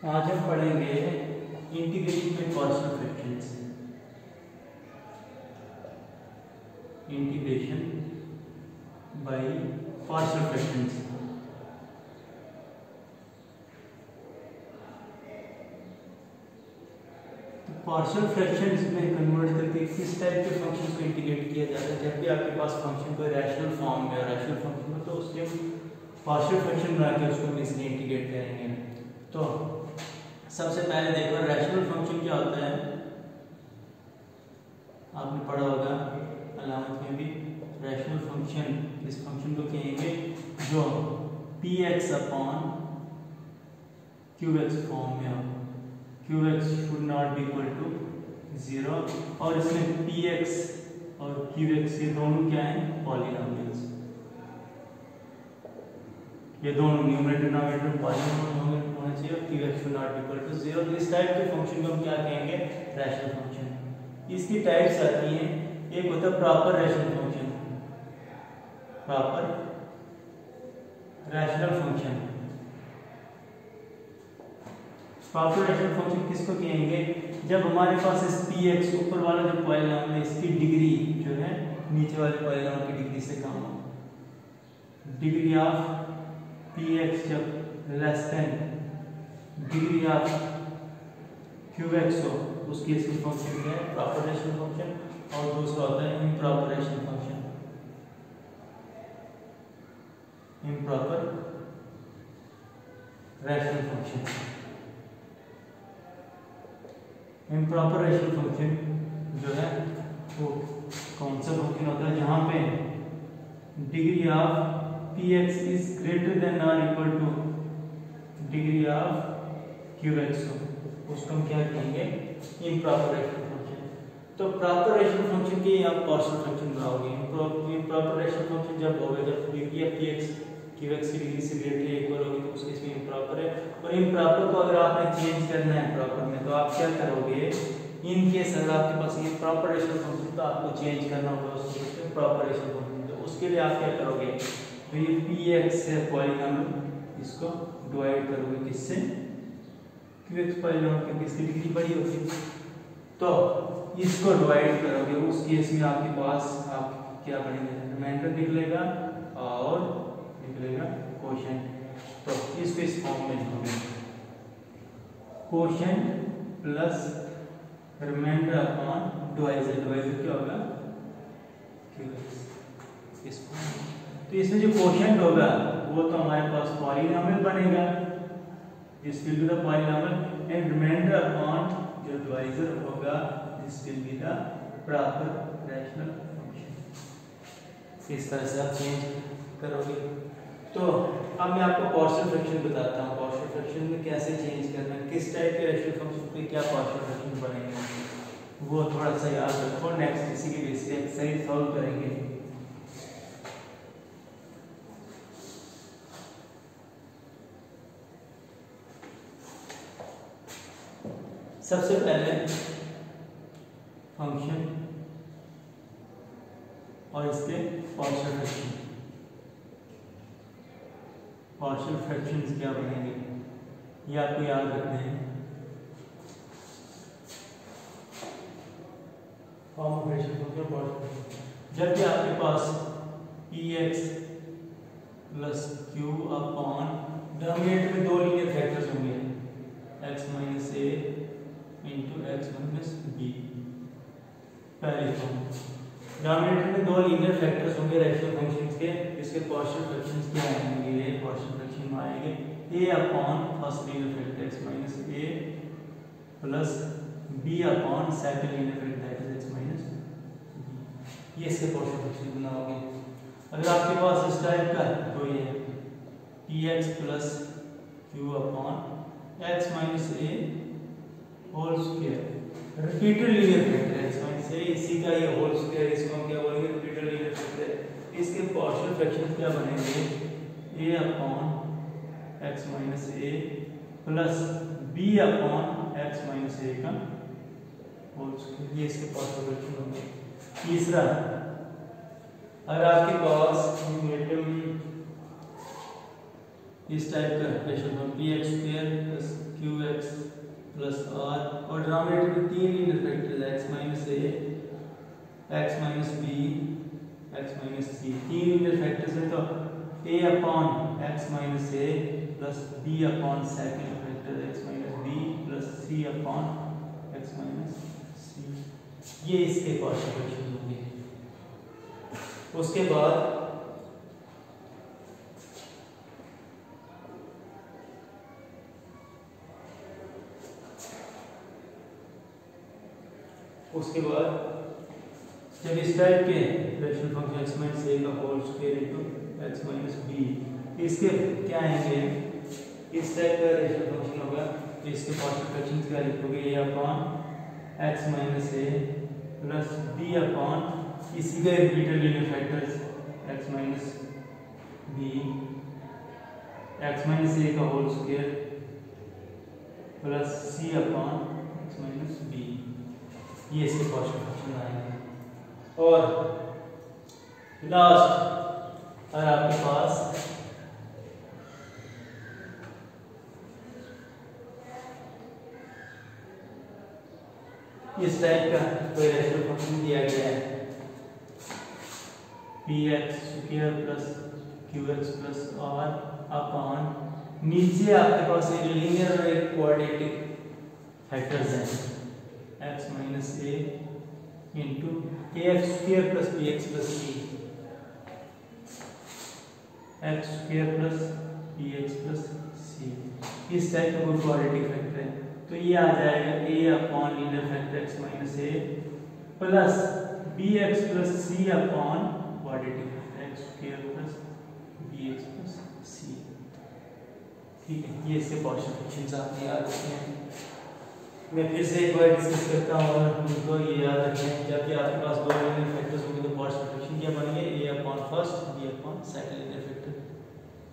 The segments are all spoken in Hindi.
आज हम पढ़ेंगे integration by partial fractions. Integration by partial fractions. Partial fractions में कन्वर्ट करके किस टाइप के फंक्शन को इंटीग्रेट किया जाता है। जब भी आपके पास फंक्शन कोई रैशनल फॉर्म में और रैशनल फंक्शन में, तो उसके पार्शियल फ्रैक्शन बना के उसको हम इसलिए इंटीग्रेट करेंगे। तो सबसे पहले देखो रैशनल फंक्शन क्या होता है। आपने पढ़ा होगा अलामत में भी। रैशनल फंक्शन, इस फंक्शन को कहेंगे जो px अपॉन qx फॉर्म में हो। qx should not be equal to 0 और इसमें px और qx ये दोनों क्या हैं, पॉलिनोमियल्स। ये दोनों न्यूमरेटर डिनोमिनेटर पॉलिनोमियल होना चाहिए और qx should not be equal to 0। तो इस टाइप के फंक्शन को हम क्या कहेंगे, रैशनल फंक्शन। इसकी टाइप्स आती हैं। एक होता है proper rational function. Proper rational function, proper rational function किसको कहेंगे, जब हमारे पास इस px ऊपर वाला जो पॉलिनोमियल है इसकी डिग्री जो है नीचे वाले पॉलिनोमियल की डिग्री से कम हो। डिग्री ऑफ px जब less than degree of qx हो, उस केस में फंक्शन क्या है, प्रॉपर रैशनल फंक्शन। और दूसरा होता है improper rational function. Improper rational function, improper rational function जो है वो कौन सा फंक्शन होता है, जहां पे degree of px is greater than और equal to degree of qx हो, उसको हम क्या कहेंगे, इम्प्रॉपर रैशनल फंक्शन। तो प्रॉपर रैशनल फंक्शन के आप पार्शियल फ्रैक्शन बनाओगे। इम्प्रॉपर रैशनल फंक्शन जब होगा जब डिग्री ऑफ px qx की डिग्री से ग्रेटर या इक्वल होगी, तो उस केस में इम्प्रॉपर है। और इम्प्रॉपर को अगर आपने चेंज करना है प्रॉपर में, तो आप क्या करोगे, इन केस अगर आपके पास ये प्रॉपर रैशनल फंक्शन तो आपको चेंज करना होगा उसको प्रॉपर रैशनल फंक्शन। तो उसके लिए आप क्या करोगे, तो ये px है पॉलिनोमियल, इसको डिवाइड करोगे किससे, qx पॉलिनोमियल की इसकी डिग्री बड़ी होगी, तो इसको डिवाइड करोगे। उस केस में आपके पास आप क्या बनेगा, रिमाइंडर निकलेगा और निकलेगा कोशेंट। तो इसको इस फॉर्म में लिखोगे, quotient plus remainder upon divisor. Divisor क्या होगा, qx। इस फॉर्म तो इसमें जो कोशेंट होगा वो तो हमारे पास पॉलिनोमियल बनेगा, this will be the polynomial, and remainder upon जो डिवाइजर होगा this will be the proper rational function. इस तरह से आप चेंज करोगे। तो अब मैं आपको पार्शियल फ्रैक्शन बताता हूँ। पार्शियल फ्रैक्शन में कैसे चेंज करना है, किस टाइप के रैशनल फंक्शन पे क्या पार्शियल फ्रैक्शन बनेंगे, वो थोड़ा सा याद रखो। नेक्स्ट इसी के बेस पे एक्सरसाइज सॉल्व करेंगे। सबसे पहले फंक्शन और इसके पार्शियल फ्रैक्शन। पार्शियल फ्रैक्शंस क्या बनेंगे ये आपको याद रखना है। Form of rational function partial, जब भी आपके पास px plus q upon denominator में दो लीनियर फैक्टर्स होंगे, x minus a into x minus b। पहले फॉर्म, डिनोमिनेटर में दो लीनियर फैक्टर्स होंगे रैशनल फंक्शंस के, इसके पार्शियल फ्रैक्शंस क्या आएंगे, ये पार्शियल फ्रैक्शन में आएंगे a upon first linear factor x minus a plus b upon second linear factor x minus b। ये इसके पार्शियल फ्रैक्शन बनाओगे। अगर आपके पास इस टाइप का तो ये px plus q upon x minus a whole square, repeated linear factor x minus a, इसी का ये होल स्क्वायर, इसको हम क्या बोलेंगे, रिपीटेड लीनियर फैक्टर। इसके पार्शियल फ्रैक्शन क्या बनेंगे, a upon x minus a plus b upon x minus a का होल स्क्वायर। ये इसके पार्शियल फ्रैक्शन होंगे। तीसरा, अगर आपके पास इस टाइप का rational function px square plus q x plus r और डिनोमिनेटर में तीन linear factors x minus a, x minus b, x minus c, तीन लीनियर फैक्टर्स है तो a upon x minus a plus b upon second factor x minus b plus c upon x minus c, ये इसके पार्शियल फ्रैक्शन होंगे। उसके बाद जब इस टाइप के fraction function x minus a का whole square into x minus b, इसके क्या आएंगे, इस टाइप का रेशनल फंक्शन होगा तो इसके पार्शियल फ्रैक्शन क्या लिखोगे, a upon x minus a plus b upon इसी का repeated linear factors x minus b, x minus a का whole square plus c upon x minus b, ये इसके पार्शियल फ्रैक्शन आएंगे। और लास्ट अगर आपके पास इस टाइप का कोई रेशनल फंक्शन दिया गया है p x square plus q x plus r upon, नीचे आपके पास एक लीनियर और एक क्वाड्रेटिक फैक्टर्स हैं x minus a into a x square plus b x plus c, x square plus b x plus c, इस टाइप का कोई क्वाड्रेटिक फैक्टर है तो ये आ जाएगा a upon linear factor x minus a plus b x plus c upon quadratic factor x square plus b x plus c. ठीक है, ये इसके पार्शियल फ्रैक्शंस आपने याद रखने हैं। मैं फिर से एक बार डिस्कस करता हूँ और उनको ये याद रखें, जबकि आपके पास दो लीनियर फैक्टर्स होंगे तो पार्शियल फ्रैक्शन क्या बनेंगे, a upon first b upon second linear factor,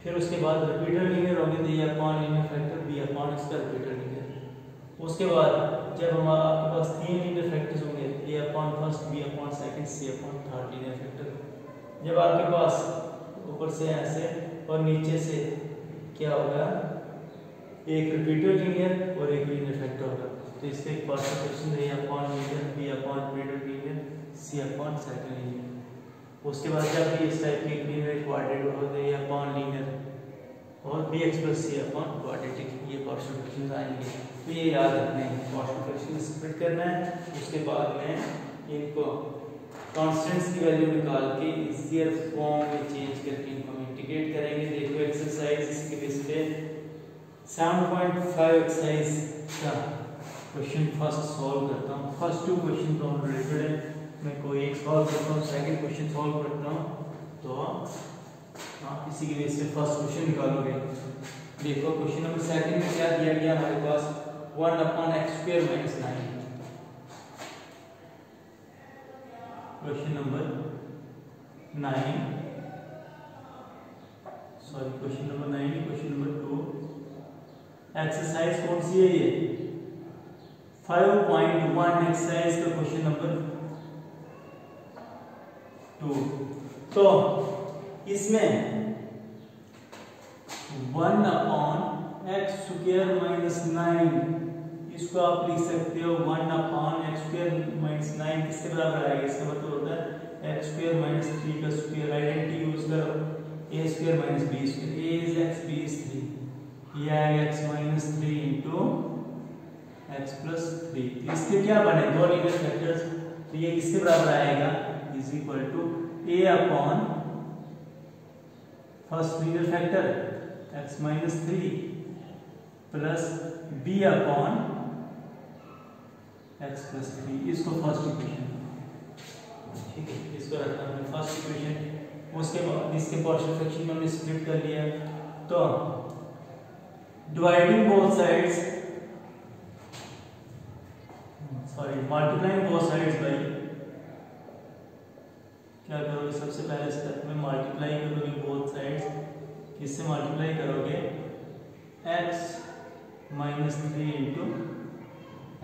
फिर उसके बाद रिपीटेड लीनियर होंगे तो a upon linear factor b upon इसका रिपीटेड लीनियर। उसके बाद जब हमारा आपके पास तीन लीनियर फैक्टर्स होंगे a upon first b upon second c upon third linear factor, जब आपके पास ऊपर से ऐसे और नीचे से क्या होगा, एक रिपीटेड लीनियर और एक लीनियर फैक्टर होगा तो इसके partial fraction a upon linear b upon repeated linear c upon second linear. उसके बाद जब भी इस टाइप की लीनियर क्वाड्रेटिक हो तो ए अपॉन लीनियर और B x plus c upon quadratic, ये पार्शियल फ्रैक्शन आएंगे तो ये याद रखना है, पार्शियल फ्रैक्शन स्प्लिट करना है। उसके बाद में इनको कांस्टेंट्स की वैल्यू निकाल के इजियर फॉर्म में चेंज करके इनको इंटीग्रेट करेंगे। देखो एक्सरसाइज इसके बेस पे 7.5 एक्सरसाइज का क्वेश्चन फर्स्ट सॉल्व करता हूँ। फर्स्ट टू क्वेश्चन तो रिलेटेड है, मैं कोई एक सॉल्व करता हूँ, सेकंड क्वेश्चन सॉल्व करता हूँ तो आप इसी के बेस पे फर्स्ट क्वेश्चन निकालोगे। देखो क्वेश्चन नंबर सेकंड में क्या दिया गया हमारे पास, 1 upon x square minus 9। Question number 9 sorry question number 9 question number 2 exercise कौन सी है ये 5.1 एक्सरसाइज का क्वेश्चन नंबर 2। तो इसमें 1 अपॉन एक्स स्क्वायर माइनस 9 इसको आप लिख सकते हो 1 अपॉन एक्स स्क्वायर माइनस 9 किसके बराबर आएगा, इसका मतलब होता है एक्स स्क्वायर माइनस 3 का स्क्वायर। आइडेंटिटी यूज करो, a square minus b square, a is x b is 3, ये आएगा x minus 3 into x plus 3। इसके क्या बने, दो लीनियर फैक्टर्स, तो ये किसके बराबर आएगा, is equal to a upon first linear factor x minus 3 plus b upon x plus 3, इसको फर्स्ट इक्वेशन, ठीक है, इसको रखना है फर्स्ट इक्वेशन। उसके बाद इसके पार्शियल फ्रैक्शन हमने स्प्लिट कर लिया, तो dividing both sides multiplying both sides bye, क्या करोगे, सबसे पहले स्टेप में मल्टीप्लाई करोगे बोथ साइड्स, किससे मल्टीप्लाई करोगे, x minus 3 into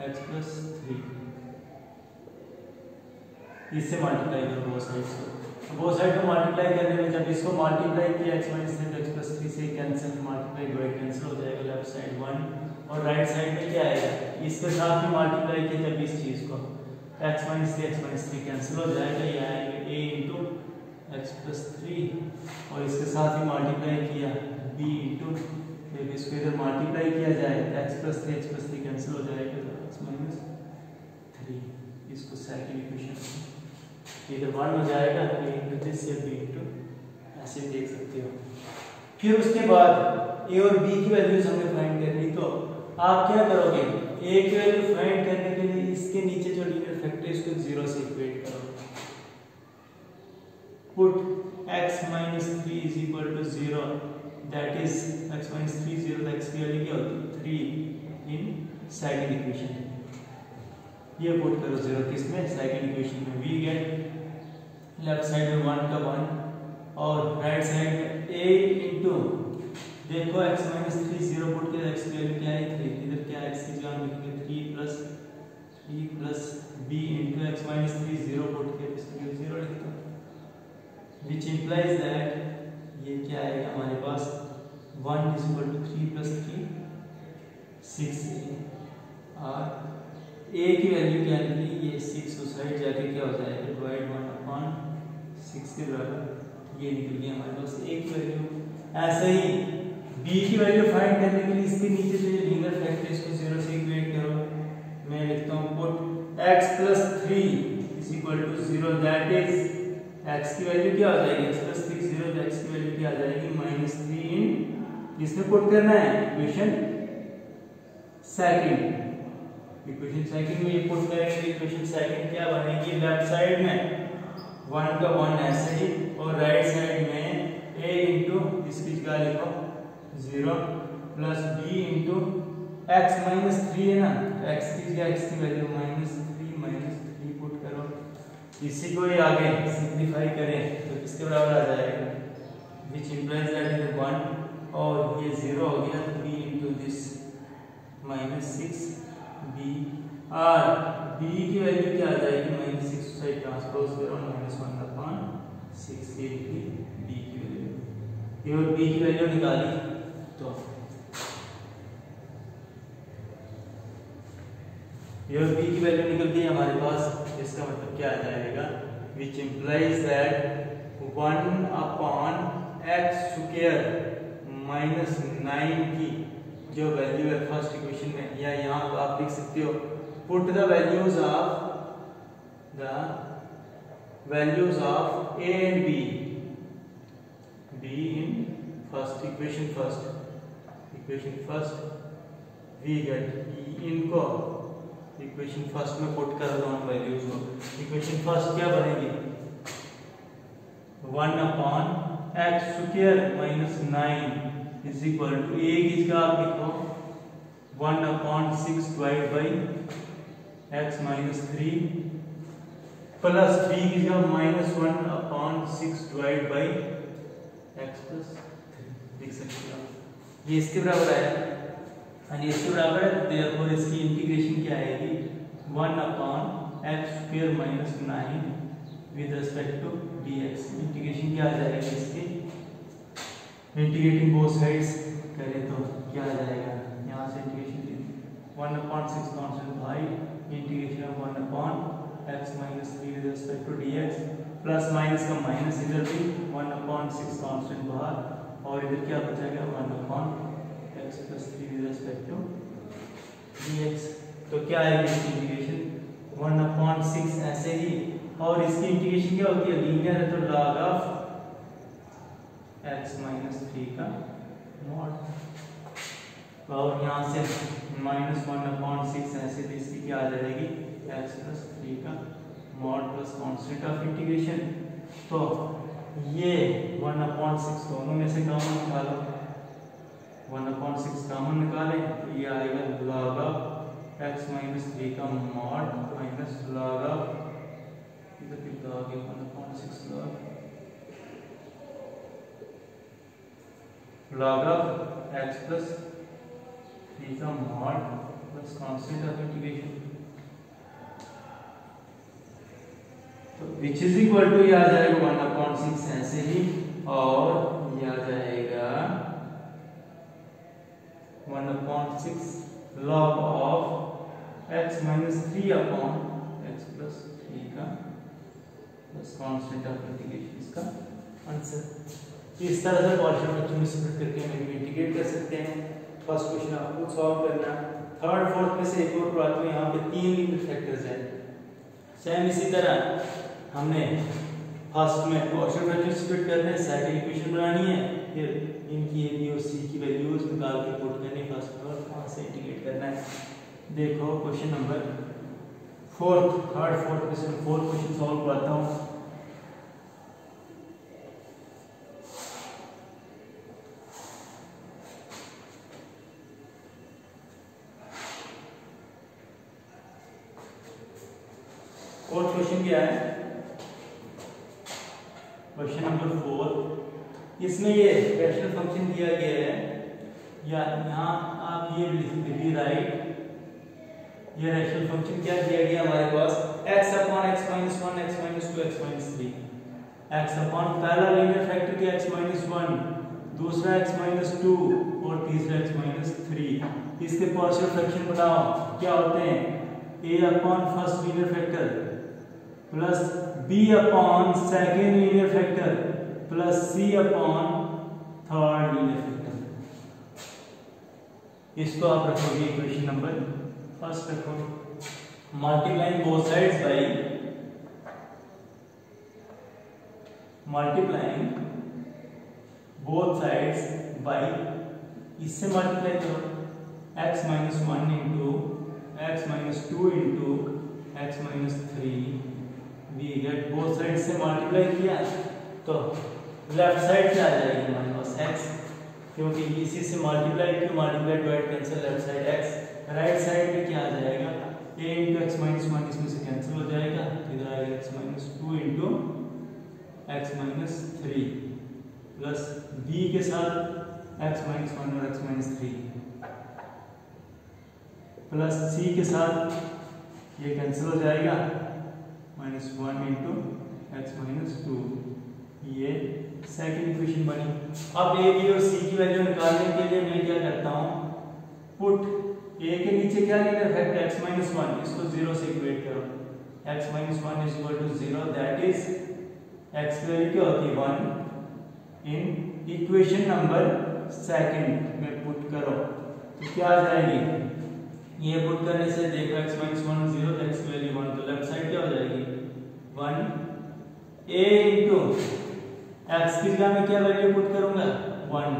x plus 3, इससे मल्टीप्लाई करो बोथ साइड्स को। बोथ साइड को मल्टीप्लाई करने में जब इसको मल्टीप्लाई किया x माइनस 3 एक्स प्लस 3 से कैंसिल, मल्टीप्लाई बाय कैंसिल हो जाएगा, लेफ्ट साइड 1 और राइट साइड में क्या आएगा, इसके साथ ही मल्टीप्लाई किया जब इस चीज को x माइनस थ्री कैंसिल हो जाएगा, ये आएगा a into x plus three और इसके साथ ही मल्टीप्लाई किया b इंटू, जब इसको इधर मल्टीप्लाई किया जाए x प्लस थ्री कैंसिल हो जाएगा तो x माइनस थ्री, इसको सेकंड इक्वेशन इधर 1 हो जाएगा a इंटू दिस या b इंटू, ऐसे देख सकते हो। फिर उसके बाद a और b की वैल्यूज हमें फाइंड करनी, तो आप क्या करोगे, a की वैल्यू फाइंड करने के लिए इसके नीचे जो लीनियर फैक्टर है इसको 0 से इक्वेट करो। Put x minus 3 is equal to 0, that is x minus 3 0, तो x की वैल्यू क्या होती है 3 इन सेकंड इक्वेशन, ये पुट करो 0 किसमें, सेकंड इक्वेशन में। वी गेट लेफ्ट साइड में 1 का 1 और राइट साइड में a इंटू, देखो x माइनस 3 0 पुट के x की वैल्यू क्या है 3, इधर क्या x की जगह लिखेंगे 3 plus b into x minus 3 0 put के इसकी वैल्यू 0 लिख दो, which implies that ये क्या आएगा हमारे पास 1 is equal to 3 plus 3 6a, और a की वैल्यू क्या निकली, ये 6 उस साइड जाके क्या हो जाएगा डिवाइड 1/6 के बराबर, ये निकल गया हमारे पास a की वैल्यू। ऐसे ही b की वैल्यू फाइंड करने के लिए इसके नीचे जो लीनियर फैक्टर इसको 0 से इक्वेट करो। मैं लिखता हूं put x plus 3 is equal to 0, that is x की वैल्यू क्या हो जाएगी, x plus 3 0, तो x की वैल्यू क्या आ जाएगी -3 इन, इसमें पुट करना है इक्वेशन सेकंड, इक्वेशन सेकंड में ये पुट करेंगे, इक्वेशन सेकंड क्या बनेगी, लेफ्ट साइड में 1 का 1 ऐसे ही और राइट साइड में a इंटू इसकी जगह लिखो 0 plus b into x minus 3 है ना, तो x की जगह x की वैल्यू -3 पुट करो, इसी को ही आगे सिंपलीफाई करें तो किसके बराबर आ जाएगा, which implies that it is 1 और ये 0 हो गया, b into this -6b, और b की वैल्यू क्या आ जाएगी -6 साइड ट्रांसपोज करो -1/6 b की वैल्यू, ये और b की वैल्यू निकाली तो ये और b की वैल्यू निकल गई हमारे पास, इसका मतलब क्या आ जाएगा, which implies that 1/x square -9 की जो वैल्यू है फर्स्ट इक्वेशन में, या यहाँ आप लिख सकते हो put the values of a and b in first equation first we get इनको इक्वेशन फर्स्ट में पुट कर दो वैल्यूज को, इक्वेशन फर्स्ट क्या बनेगी 1/x square -9 is equal to a की जगह आप लिखो 1/6 divide by x minus 3 plus b की जगह -1/6 डिवाइड बाय x प्लस 3 लिख सकते हो, ये इसके बराबर है और ये इसके बराबर है, देयरफॉर इसकी इंटीग्रेशन क्या आएगी 1/x square -9 with respect to dx, integration क्या आ जाएगा इसकी, इंटीग्रेटिंग बोथ साइड्स करें तो क्या आ जाएगा, यहाँ से integration 1/6 constant by integration of 1/x minus 3 with respect to dx, plus minus का माइनस इधर भी 1/6 कांस्टेंट बाहर और इधर क्या बचेगा 1/x plus 3 with respect to dx, तो क्या आएगी इसकी इंटीग्रेशन 1/6 ऐसे ही, और इसकी इंटीग्रेशन क्या होती है लीनियर है तो log ऑफ x माइनस 3 का मॉड, और यहाँ से -1/6 ऐसे तो इसकी क्या आ जाएगी x प्लस 3 का mod plus constant of integration, तो ये 1/6 दोनों में से कॉमन निकालो, 1/6 कॉमन निकालें तो ये आएगा log ऑफ x माइनस 3 का मॉड माइनस log ऑफ इधर कितना आ गया 1/6 log ऑफ x प्लस 3 का mod plus constant of integration, तो विच इज इक्वल टू ये आ जाएगा 1/6 ऐसे ही, और ये आ जाएगा 1/6 log of x minus 3 upon x plus 3 का बस कांस्टेंट ऑफ इंटीग्रेशन इसका आंसर। इस तरह से पार्शियल फ्रैक्शन में स्प्लिट करके हम इंटीग्रेट कर सकते हैं। फर्स्ट क्वेश्चन आपको सॉल्व करना। थर्ड फोर्थ में से एक और बात में यहाँ पे 3 लिमिट फैक्टर्स हैं। सेम इसी तरह हमने फर्स्ट में पार्शियल फ्रैक्शन स्प्लिट करने हैं, सेकंड इक्वेशन बनानी है, फिर इनकी ए बी और सी की वैल्यूज निकाल के पुट करनी फर्स्ट में और वहाँ से इंटीग्रेट करना है। देखो क्वेश्चन नंबर थर्ड फोर्थ में से फोर्थ क्वेश्चन सॉल्व करता हूँ। फोर्थ क्वेश्चन क्या है? Question number 4। इसमें ये रैशनल फंक्शन दिया गया है, या यहाँ आप ये लिखिए राइट। ये रैशनल फंक्शन क्या दिया गया हमारे पास? x upon x minus 1, x minus 2, x minus 3। x upon पहला लीनियर फैक्टर क्या x माइनस 1, दूसरा x माइनस 2 और तीसरा x माइनस 3। इसके पार्शियल फ्रैक्शन बताओ क्या होते हैं? a upon first linear factor plus b upon second linear factor plus c upon third linear factor. इसको आप रखोगे इक्वेशन नंबर फर्स्ट रखो। मल्टीप्लाइंग बोथ साइड्स बाय इससे मल्टीप्लाई करो x minus 1 into x minus 2 into x minus 3। We get both side से मल्टीप्लाई किया तो लेफ्ट साइड क्या आ जाएगी हमारे पास x, क्योंकि इसी से मल्टीप्लाई किया, multiply divide cancel left side x। Right side में क्या आ जाएगा? a इंटू एक्स माइनस 1 इसमें से कैंसिल हो जाएगा, इधर आएगा x minus 2 into x minus 3 plus b के साथ x माइनस 1 और x माइनस 3 प्लस c के साथ ये कैंसिल हो जाएगा माइनस 1 इंटू एक्स माइनस 2। ये सेकंड इक्वेशन बनी। अब a b और c की वैल्यू निकालने के लिए मैं क्या करता हूँ? पुट a के नीचे क्या लीनियर फैक्टर x माइनस 1, इसको 0 से इक्वेट करो। x minus 1 is equal to 0, that is x की वैल्यू क्या होती है 1 इन इक्वेशन नंबर सेकंड में पुट करो तो क्या आ जाएगी? ये पुट करने से देखो x माइनस 1 0, x की वैल्यू 1, तो लेफ्ट साइड क्या हो जाएगी 1 a इंटू x की जगह में क्या वैल्यू पुट करूंगा 1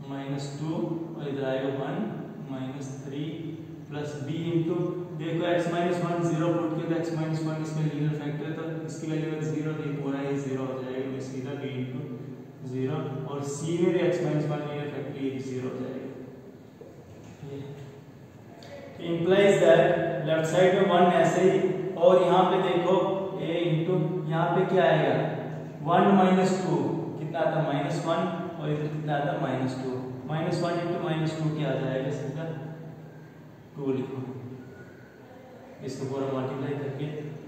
माइनस 2 और इधर आएगा 1 माइनस 3 प्लस b इंटू देखो x माइनस 1 0 पुट किया तो x माइनस 1 इसमें लीनियर फैक्टर है तो इसकी वैल्यू 0 तो पूरा ये 0 हो जाएगा, तो सीधा b इंटू 0 और c में भी x माइनस 1 लीनियर फैक्टर ये भी 0 हो जाएगा। implies that लेफ्ट साइड में 1 ऐसे ही, और यहाँ पे देखो a इंटू यहाँ पे क्या आएगा 1 माइनस 2 कितना आता माइनस 1 और इधर कितना आता माइनस 2। माइनस 1 इंटू माइनस 2 क्या आ जाएगा सीधा 2 लिखो, इसको पूरा मल्टीप्लाई करके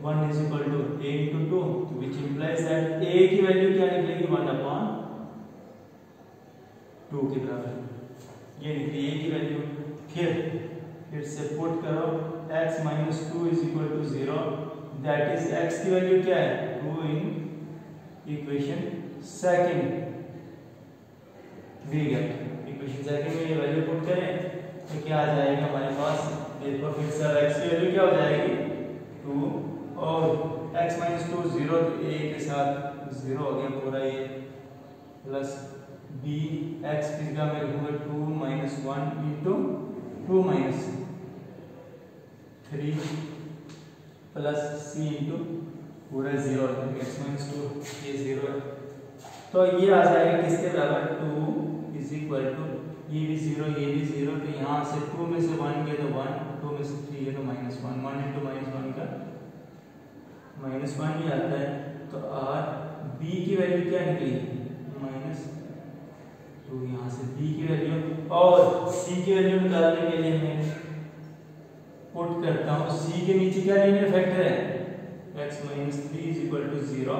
1 is equal to a into 2 which implies that a की वैल्यू क्या निकलेगी 1 अपॉन 2 के बराबर, ये निकली a की वैल्यू। फिर से पुट करो x minus 2 is equal to 0, that is x की वैल्यू क्या है 2 in equation second. We get equation second में ये वैल्यू पुट करें तो क्या आ जाएगा हमारे पास? देखो फिर से x की वैल्यू क्या हो जाएगी 2 और x माइनस 2 0 तो a के साथ 0 हो गया पूरा ये, प्लस b x की जगह में लिखूंगा 2 minus 1 into 2 minus 3 plus c into पूरा 0 x माइनस 2 ये 0 है, तो ये आ जाएगा किसके बराबर 2 इज इक्वल टू ये भी 0 ये भी 0, तो यहाँ से 2 में से 1 गया तो 1, 2 में से 3 गया तो माइनस 1, 1 इंटू माइनस 1 का माइनस 1 ही आता है, तो r b की वैल्यू क्या निकली माइनस 2, यहाँ से b की वैल्यू, और c की वैल्यू निकालने के लिए मैं पुट करता हूँ c के नीचे क्या लीनियर फैक्टर है x minus 3 is equal to 0,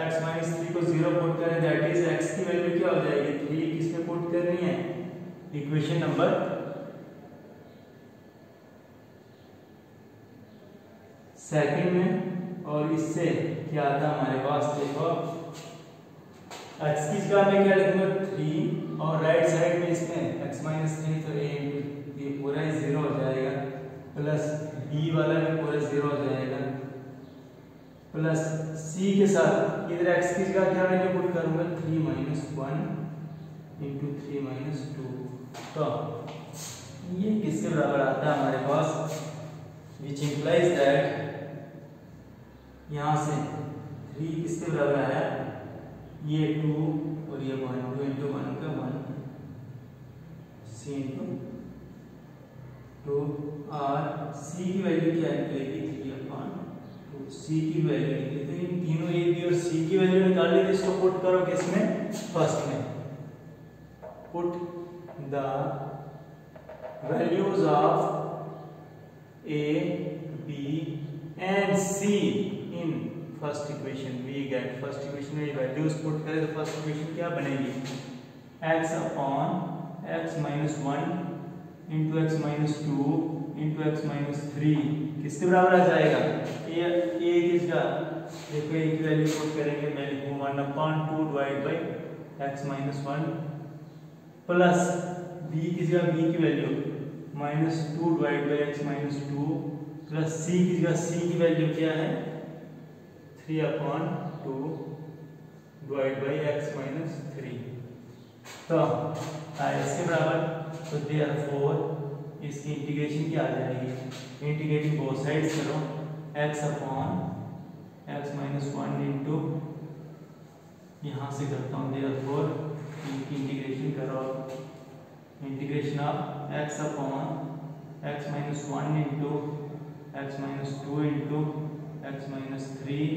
x minus 3 को 0 पुट करें दैट इज x की वैल्यू क्या हो जाएगी 3, किसमें पुट करनी है इक्वेशन नंबर सेकंड में, और इससे क्या आता है हमारे पास, देखो एक्स की जगह में क्या लिखूंगा 3, और राइट साइड में इसमें x माइनस 3, तो ये पूरा 0 हो जाएगा, प्लस b वाला भी पूरा 0 हो जाएगा, प्लस c के साथ इधर x की जगह क्या वैल्यू पुट करूंगा 3 माइनस 1 इंटू 3 माइनस 2। तो ये किसके बराबर आता है हमारे पास, विच इंप्लाइज दैट यहाँ से 3 किसके बराबर आया, ये 2 और ये 1, 2 इंटू 1 का 1, c इंटू 2, और c की वैल्यू क्या निकलेगी 3/2, c की वैल्यू निकली, तो इन तीनों a b और c की वैल्यू निकाल ली, तो इसको पुट करो किसमें, फर्स्ट में, put the values of a b and c in first equation, we get first equation में वैल्यूज पुट करें तो फर्स्ट इक्वेशन क्या बनेगी, x upon x minus 1 into x minus 2 into x minus 3 किसके बराबर आ जाएगा, ए किसका, देखो ए की वैल्यू पुट करेंगे, मैं लिखूँ 1/2 divide by x minus 1, plus b की जगह बी की value -2 divide by x minus 2, plus c की जगह सी की वैल्यू क्या है 3/2 डिवाइड बाई एक्स माइनस 3, तो इसके बराबर, तो देयरफॉर इसकी इंटीग्रेशन क्या आ जाएगी, इंटीग्रेटिंग बोथ साइड्स करो, x upon x minus 1 into, यहाँ से करता हूँ देयरफॉर इनकी इंटीग्रेशन करो, integration of x upon x minus 1 into x minus 2 into x minus 3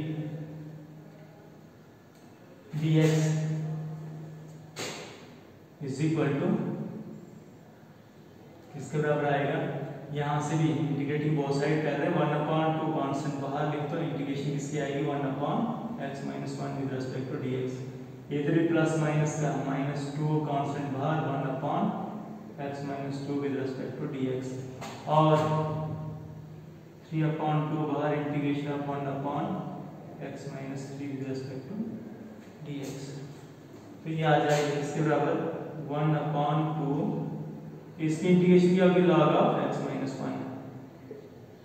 dx is equal to किसके बराबर आएगा, यहाँ से भी इंटीग्रेटिंग बोथ साइड कर रहे हैं, 1/2 कांस्टेंट बाहर लिख तो इंटीग्रेशन किसकी आएगी 1/x minus 1 with respect to dx, इधर भी प्लस माइनस का -2 कांस्टेंट बाहर 1/x minus 2 with respect to dx, और 3/2 बाहर integration of 1/x minus 3 with respect to dx, तो ये आ जाएगा इसके बराबर 1/2, इसकी इंटीग्रेशन क्या होगी log of x minus 1,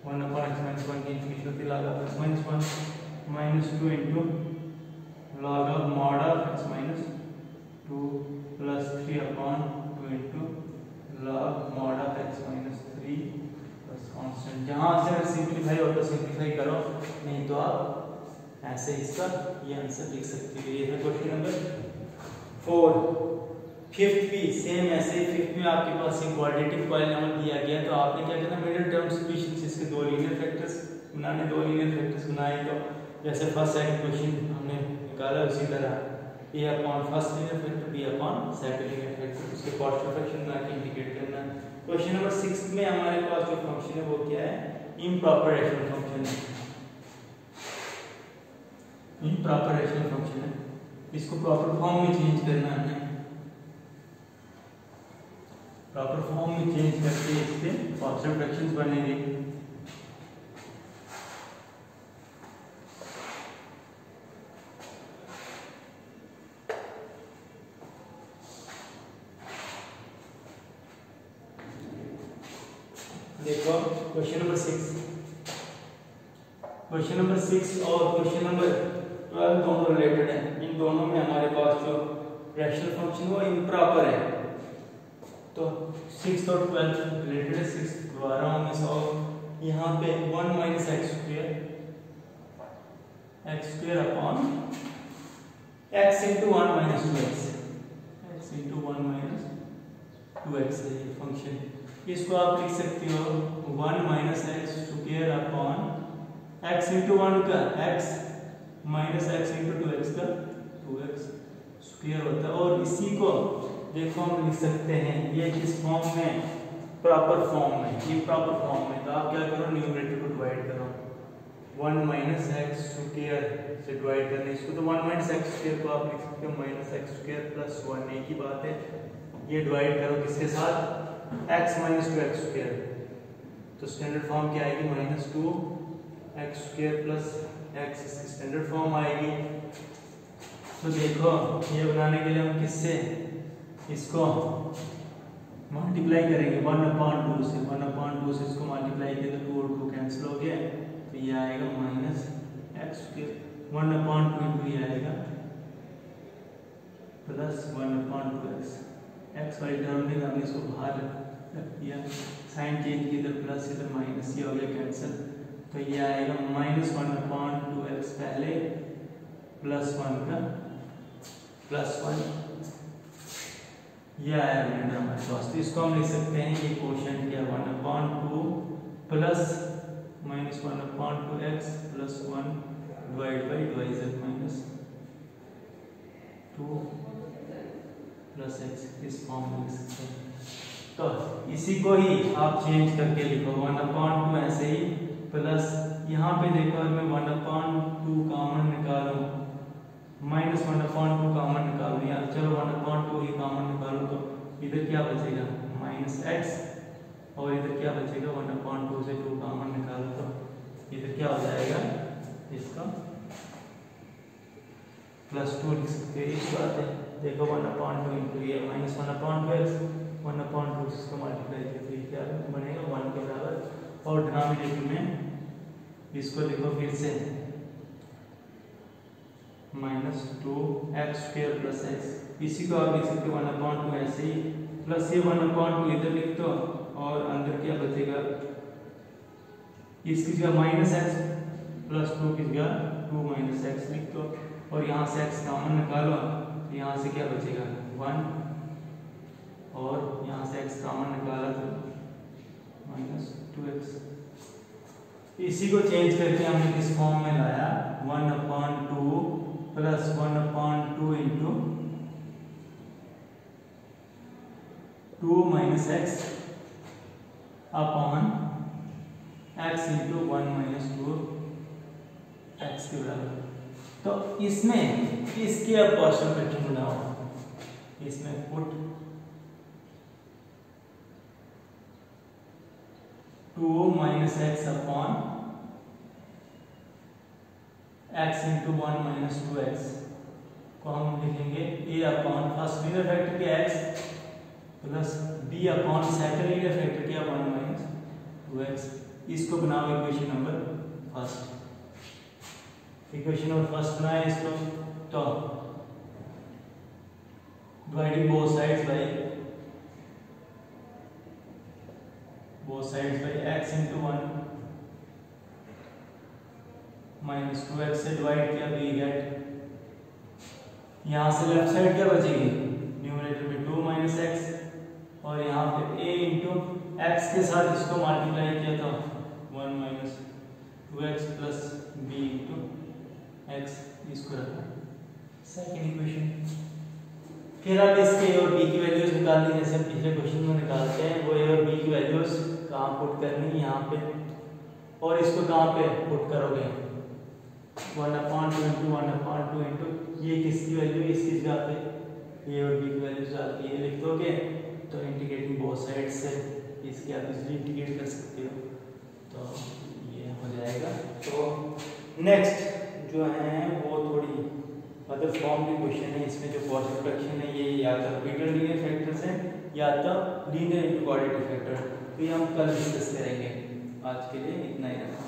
1/x minus 1 की इंटीग्रेशन होती log of x minus 1 minus 2 into log of mod of x minus 2 plus 3/2 into log mod of x minus 3 plus constant, जहाँ से अगर सिंप्लीफाई हो तो सिंप्लीफाई करो, नहीं तो आप ऐसे इसका ये आंसर लिख सकते हो। ये है क्वेश्चन नंबर 4। फिफ्थ भी सेम ऐसे, फिफ्थ में आपके पास एक क्वाड्रेटिक पॉलीनॉमियल दिया गया, तो आपने क्या करना, मिडिल टर्म सॉल्यूशन इसके दो लीनियर फैक्टर्स बनाने, दो लीनियर फैक्टर्स बनाए, तो जैसे फर्स्ट सेकंड क्वेश्चन हमने निकाला उसी तरह a upon first linear factor b upon second linear factor, उसके पार्शियल फ्रैक्शन बना के इंटीग्रेट करना। क्वेश्चन नंबर 6 में हमारे पास जो फंक्शन है वो क्या है, इम्प्रॉपर रैशनल फंक्शन है, इम्प्रॉपर रैशनल फंक्शन है, इसको प्रॉपर फॉर्म में चेंज करना है, प्रॉपर फॉर्म में चेंज करके इसके पार्शियल फ्रैक्शंस बनेंगे। देखो क्वेश्चन नंबर 6, क्वेश्चन नंबर 6 और क्वेश्चन नंबर 12 दोनों रिलेटेड हैं, इन दोनों में हमारे पास जो रैशनल फंक्शन वो इम्प्रॉपर है, तो 6 और 12 रिलेटेड है। 6 दोबारा हमें सॉल्व, यहाँ पे 1 minus x square upon x into 1 minus 2x, x into 1 minus 2x है ये फंक्शन, इसको आप लिख सकते हो 1 minus x square upon x into 1 का x minus x into 2x का 2x स्क्वायर होता है, और इसी को देखो हम लिख सकते हैं ये किस फॉर्म में, प्रॉपर फॉर्म में, इम्प्रॉपर फॉर्म में, तो आप क्या करो न्यूमरेटर को डिवाइड करो, 1 माइनस एक्स स्क्वायर से डिवाइड करना इसको, तो 1 माइनस एक्स स्क्वायर को आप लिख सकते हो माइनस एक्स स्क्वायर प्लस 1, एक ही बात है, ये डिवाइड करो किसके साथ x माइनस 2x स्क्वायर, तो स्टैंडर्ड फॉर्म क्या आएगी -2 एक्स स्क्वायर प्लस एक्स, इसकी स्टैंडर्ड फॉर्म आएगी। तो देखो ये बनाने के लिए हम किससे इसको मल्टीप्लाई करेंगे 1/2 से, 1/2 से इसको मल्टीप्लाई किया तो 2 और 2 कैंसिल हो गया, तो ये आएगा माइनस एक्स स्क्वायर 1/2 इंटू ये आएगा प्लस 1/2x। एक्स वाली टर्म में हमने इसको बाहर रख दिया, साइन चेंज किया इधर प्लस इधर माइनस, ये हो गया कैंसिल, तो ये आएगा माइनस 1/2x पहले प्लस 1 का प्लस 1, ये आया रिमाइंडर हमारे पास। तो इसको हम लिख सकते हैं ये क्वोशिएंट क्या 1/2 plus minus 1/2x plus 1 divide by divisor minus 2 plus x, इस फॉर्म में लिख सकते हैं। तो इसी को ही आप चेंज करके लिखो 1/2 ऐसे ही प्लस यहाँ पे देखो मैं 1/2 कॉमन निकालूं, माइनस 1/2 कॉमन निकालूं, या चलो 1/2 ही कॉमन निकालूं तो इधर क्या बचेगा माइनस x, और इधर क्या बचेगा 1/2 से 2 कॉमन निकालो तो इधर क्या हो जाएगा इसका प्लस 2 लिख सकते हैं। इस बात है देखो 1/2 इंटू ये माइनस 1/2x 1/2 से इसको मल्टीप्लाई किया तो ये क्या बनेगा 1 के बराबर, और डिनोमिनेटर में इसको लिखो फिर से minus 2x square plus x, इसी को आप लिख सकते हो 1/2 ऐसे ही प्लस ये 1/2 इधर लिख दो, और अंदर क्या बचेगा इसकी जगह माइनस x प्लस 2 की जगह 2 माइनस x लिख दो, और यहाँ से x कॉमन निकालो तो यहाँ से क्या बचेगा 1, और यहाँ से x कॉमन निकाला तो माइनस 2x। इसी को चेंज करके हमने किस फॉर्म में लाया 1/2 plus 1/2 into 2 minus x upon x into 1 minus 2 x के बराबर। तो इसमें इसके अब पार्शियल फ्रैक्शन बनाओ, इसमें put 2 minus x upon x into 1 minus 2x को हम लिखेंगे a upon first linear factor क्या x plus b upon second linear factor क्या 1 माइनस 2x। इसको बनाओ equation number first, equation number first बनाए इसको, तो dividing both sides bye x into 1 minus 2x से डिवाइड किया तो ये गेट, यहाँ से लेफ्ट साइड क्या बचेगी न्यूमरेटर में 2 माइनस x, और यहाँ पे a इंटू x के साथ इसको मल्टीप्लाई किया तो 1 minus 2x plus b into x, इसको रखा सेकेंड इक्वेशन। फिर अब इसके a और b की वैल्यूज निकालनी है, जैसे हम पिछले क्वेश्चन में निकालते हैं। वो a और b की वैल्यूज कहाँ पुट करनी है यहाँ पे, और इसको कहाँ पे पुट करोगे 1/2 इंटू 1/2 इंटू ये किसकी वैल्यू इसकी जगह पे a और b की वैल्यूज डाल के लिख दोगे, तो इंटीग्रेटिंग बोथ साइड से इसके आप इजीली इंटीग्रेट कर सकते हो, तो ये हो जाएगा। तो नेक्स्ट जो है वो थोड़ी अदर फॉर्म के क्वेश्चन है, इसमें जो पार्शियल फ्रैक्शन है ये या तो रिपीटेड लीनियर फैक्टर्स हैं या तो लीनियर इंटू क्वाड्रेटिक फैक्टर, तो ये हम कल डिस्कस करेंगे। आज के लिए इतना ही रखा।